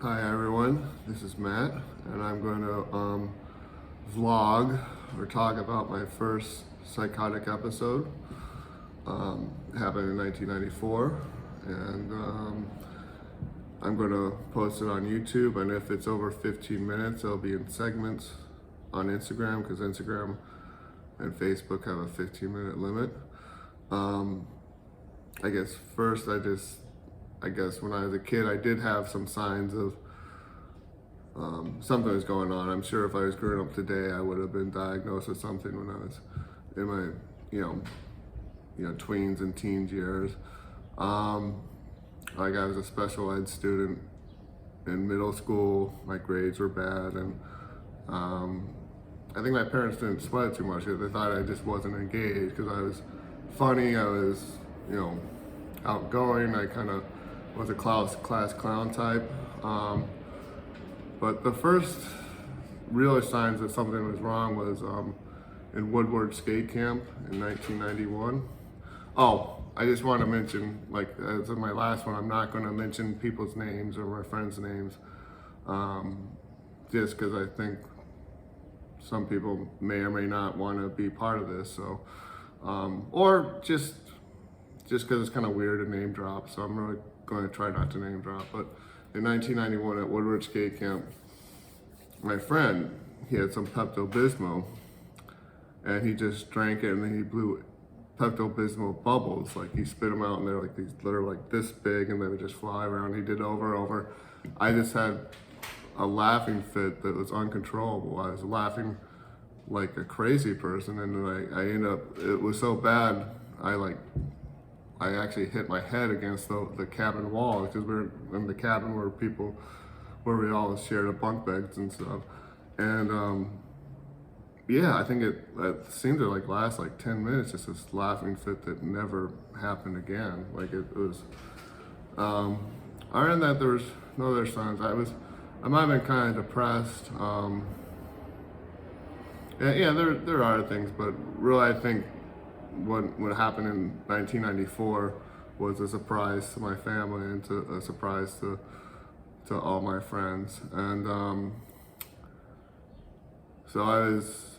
Hi everyone, this is Matt, and I'm going to vlog or talk about my first psychotic episode. Happened in 1994, and I'm going to post it on YouTube, and if it's over 15 minutes, it'll be in segments on Instagram, because Instagram and Facebook have a 15-minute limit. I guess first I guess when I was a kid, I did have some signs of something was going on. I'm sure if I was growing up today, I would have been diagnosed with something when I was in my, tweens and teens years. Like I was a special ed student in middle school. My grades were bad, and I think my parents didn't sweat it too much. They thought I just wasn't engaged because I was funny. I was, outgoing. I kind of was a class clown type. But the first real signs that something was wrong was in Woodward Skate Camp in 1991. Oh, I just want to mention, like as in my last one, I'm not going to mention people's names or my friends' names, just because I think some people may or may not want to be part of this. So, or just because it's kind of weird to name drop. So I'm really going to try not to name drop. But in 1991 at Woodward Skate Camp, my friend, he had some Pepto-Bismol, and he just drank it, and then he blew Pepto-Bismol bubbles. Like he spit them out, and they're like literally like this big, and they would just fly around. He did it over and over. I just had a laughing fit that was uncontrollable. I was laughing like a crazy person, and then I ended up, it was so bad, I actually hit my head against the cabin wall, because we were in the cabin where we all shared a bunk beds and stuff. And I think it seemed to last 10 minutes, just this laughing fit that never happened again. Like it was, other than that, there was no other signs. I might have been kind of depressed. There are things, but really I think what happened in 1994 was a surprise to my family and a surprise to all my friends. And so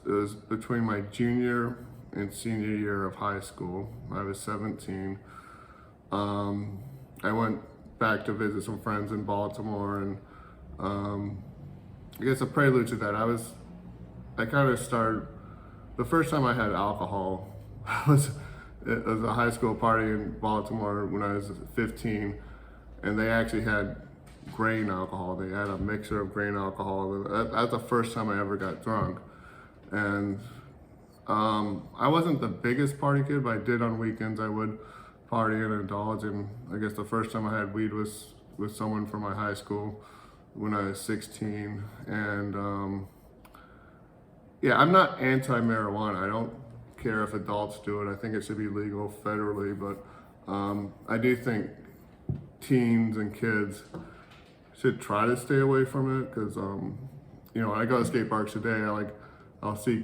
it was between my junior and senior year of high school. I was 17. I went back to visit some friends in Baltimore, and I guess a prelude to that, I kind of started, the first time I had alcohol was a high school party in Baltimore when I was 15, and they actually had grain alcohol. They had a mixer of grain alcohol. That's the first time I ever got drunk. And I wasn't the biggest party kid, but I did on weekends. I would party and indulge, and I guess the first time I had weed was with someone from my high school when I was 16. And I'm not anti-marijuana. I don't care if adults do it. I think it should be legal federally, but I do think teens and kids should try to stay away from it, because when I go to skate parks today, I'll see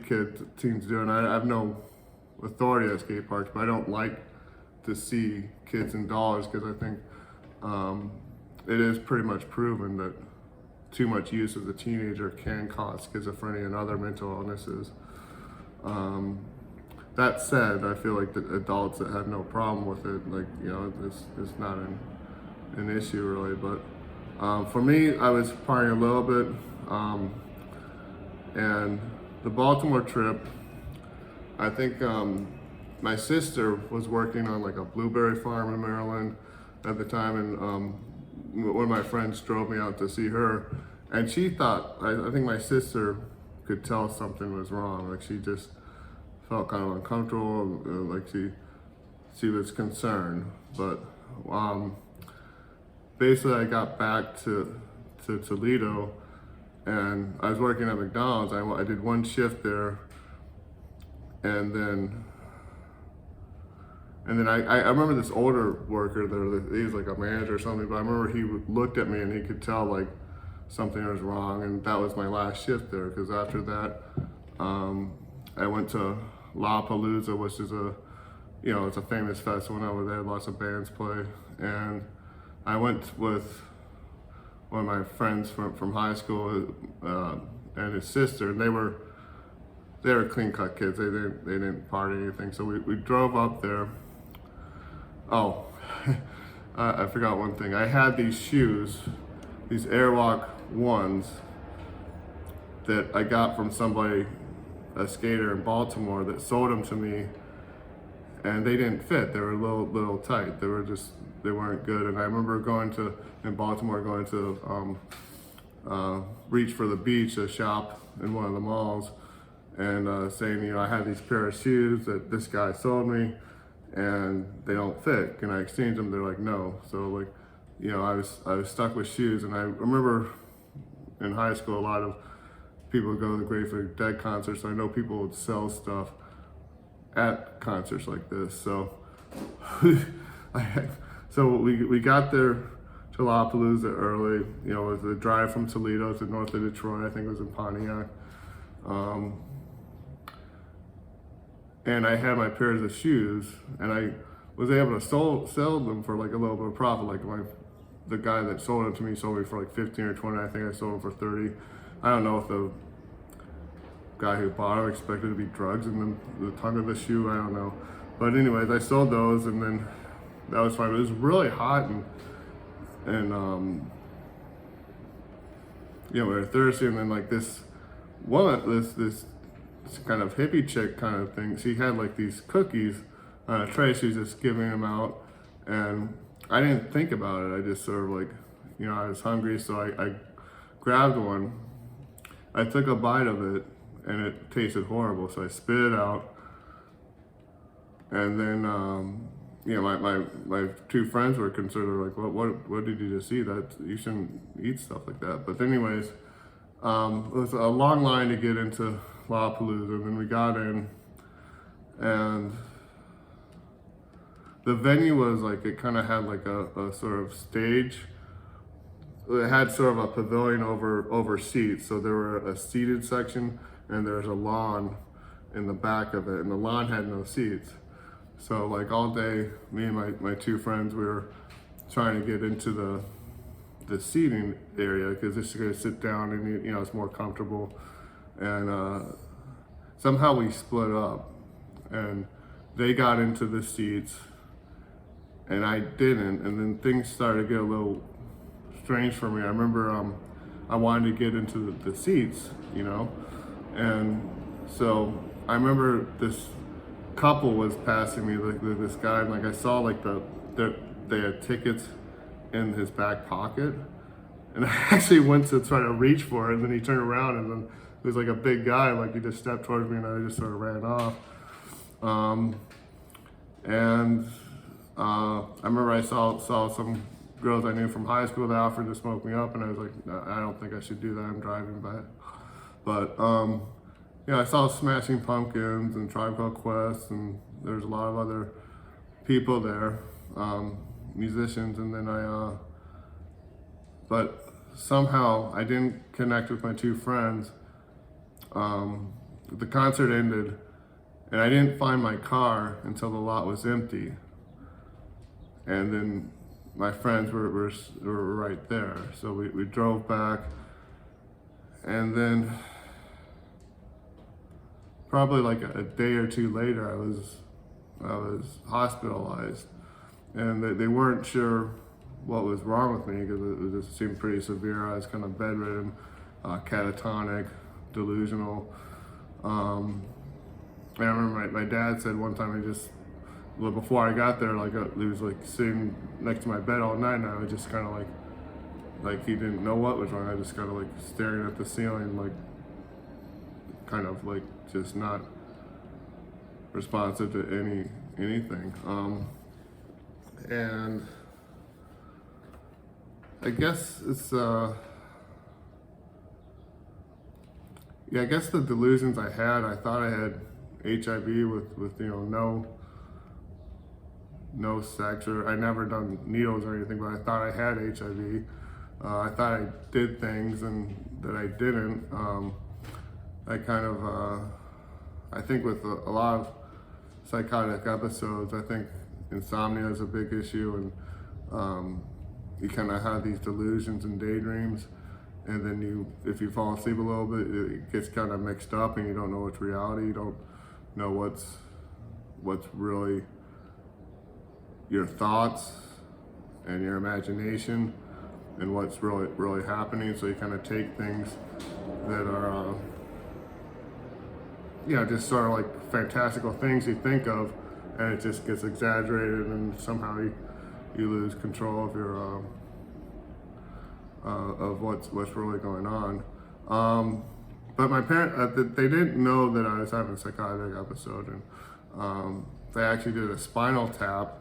teens doing it. I have no authority at skate parks, but I don't like to see kids indulge, because I think it is pretty much proven that too much use as a teenager can cause schizophrenia and other mental illnesses. That said, I feel like the adults that have no problem with it, it's not an issue really. But for me, I was partying a little bit, and the Baltimore trip, I think my sister was working on a blueberry farm in Maryland at the time, and one of my friends drove me out to see her, and she thought, I think my sister could tell something was wrong. Like she just felt kind of uncomfortable, like she was concerned. But basically I got back to Toledo, and I was working at McDonald's. I did one shift there, and then I remember this older worker there, he was like a manager or something, but I remember he looked at me and he could tell something was wrong, and that was my last shift there, because after that I went to Lollapalooza, which is it's a famous festival now where they had lots of bands play, and I went with one of my friends from high school and his sister, and they were clean cut kids. They didn't party or anything. So we drove up there. Oh, I forgot one thing. I had these shoes, these Airwalk ones that I got from somebody, a skater in Baltimore, that sold them to me, and they didn't fit. They were a little tight. They weren't good. And I remember in Baltimore going to Reach for the Beach, a shop in one of the malls, and saying, I had these pair of shoes that this guy sold me, and they don't fit. Can I exchange them? They're like, no. So like, I was stuck with shoes. And I remember in high school, a lot of people would go to the Grateful Dead concerts. So I know people would sell stuff at concerts like this. So we got there to Lollapalooza early. It was the drive from Toledo to north of Detroit. I think it was in Pontiac. And I had my pairs of shoes, and I was able to sell them for like a little bit of profit. Like the guy that sold them to me sold me for like 15 or 20. I think I sold them for 30. I don't know if the guy who bought them expected to be drugs in the tongue of the shoe. I don't know. But anyways, I sold those, and then that was fine. It was really hot, and we were thirsty, and then like this kind of hippie chick kind of thing. She had like these cookies on a tray. She was just giving them out, and I didn't think about it. I just sort of like, I was hungry, so I grabbed one. I took a bite of it, and it tasted horrible, so I spit it out. And then, my two friends were concerned, like, what did you just eat? That you shouldn't eat stuff like that. But anyways, it was a long line to get into Lollapalooza, and then we got in, and the venue was like, it kind of had like a sort of stage. It had sort of a pavilion over seats, so there were a seated section, and there was a lawn in the back of it, and the lawn had no seats. So like all day, me and my two friends, we were trying to get into the seating area, because it's going to sit down and it's more comfortable. And somehow we split up, and they got into the seats and I didn't, and then things started to get a little strange for me. I remember I wanted to get into the seats, and so I remember this couple was passing me, like this guy, and like I saw like they had tickets in his back pocket, and I actually went to try to reach for it, and then he turned around, and then it was like a big guy, like he just stepped towards me, and I just sort of ran off. I remember I saw some girls I knew from high school that offered to smoke me up, and I was like, no, I don't think I should do that, I'm driving back. But I saw Smashing Pumpkins and Tribe Called Quest, and there's a lot of other people there, musicians, and then but somehow I didn't connect with my two friends. The concert ended, and I didn't find my car until the lot was empty. And then my friends were right there. So we drove back, and then probably like a day or two later, I was hospitalized, and they weren't sure what was wrong with me, because it just seemed pretty severe. I was kind of bedridden, catatonic, delusional. And I remember my dad said one time, before I got there, he was like sitting next to my bed all night, and I was just kind of like he didn't know what was wrong. I just kind of like staring at the ceiling, like kind of like just not responsive to anything. And I guess it's I guess the delusions I had, I thought I had HIV with no sex, or I never done needles or anything, but I thought I had HIV. I thought I did things and that I didn't. I kind of, I think with a lot of psychotic episodes, I think insomnia is a big issue, and you kind of have these delusions and daydreams, and then if you fall asleep a little bit, it gets kind of mixed up, and you don't know what's reality. You don't know what's really your thoughts and your imagination, and what's really happening. So you kind of take things that are just sort of like fantastical things you think of, and it just gets exaggerated, and somehow you lose control of your of what's really going on. But my parents, they didn't know that I was having a psychotic episode, and they actually did a spinal tap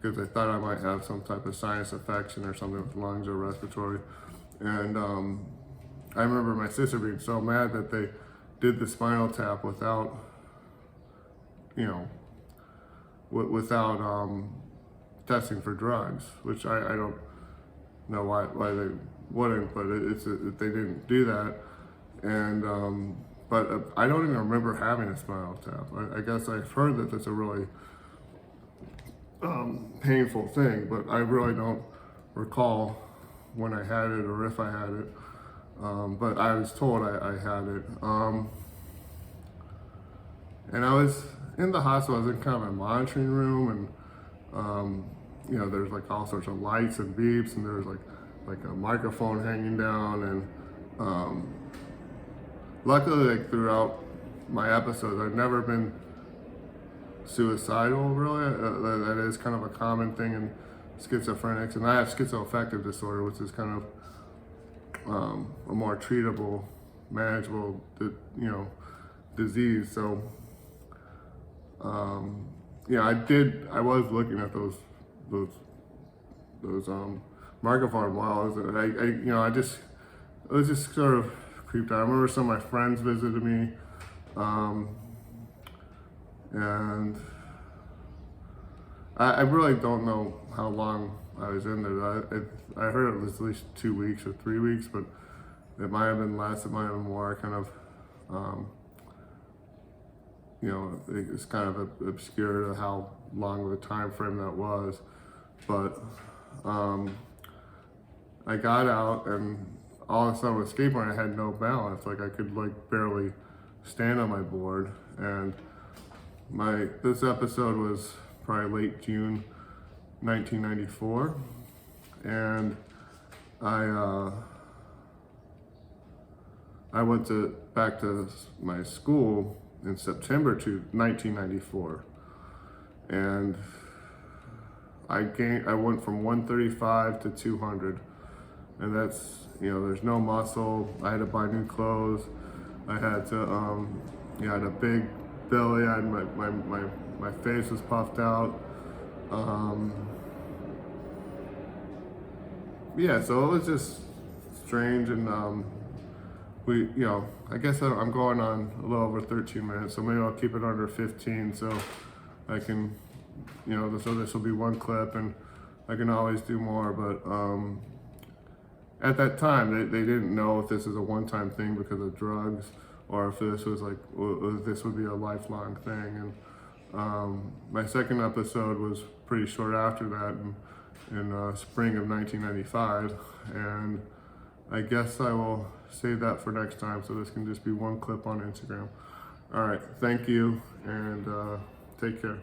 because they thought I might have some type of sinus infection or something with lungs or respiratory. And I remember my sister being so mad that they did the spinal tap without, without testing for drugs, which I don't know why they wouldn't, but they didn't do that. And but I don't even remember having a spinal tap. I guess I've heard that that's a really painful thing, but I really don't recall when I had it or if I had it. But I was told I had it. And I was in the hospital. I was in kind of a monitoring room, and there's like all sorts of lights and beeps, and there's like a microphone hanging down, and luckily, like throughout my episodes, I've never been suicidal, really. That is kind of a common thing in schizophrenics, and I have schizoaffective disorder, which is kind of a more treatable, manageable, disease. So, I was looking at those microphone walls, and I was just sort of creeped out. I remember some of my friends visited me, and I really don't know how long I was in there. I heard it was at least 2 weeks or 3 weeks, but it might have been less, it might have been more. Kind of, it's kind of obscure to how long of a time frame that was. But I got out, and all of a sudden with skateboarding, I had no balance. Like I could barely stand on my board. And this episode was probably late June 1994, and I went back to my school in September 1994, and I went from 135 to 200, and that's, there's no muscle. I had to buy new clothes. I had to, I had a big belly. I had my face was puffed out. So it was just strange, and I guess I'm going on a little over 13 minutes, so maybe I'll keep it under 15, so I can, so this will be one clip, and I can always do more. But at that time, they didn't know if this is a one-time thing because of drugs, or if this was this would be a lifelong thing. And my second episode was pretty short after that, in spring of 1995, and I guess I will save that for next time, so this can just be one clip on Instagram. All right, thank you, and take care.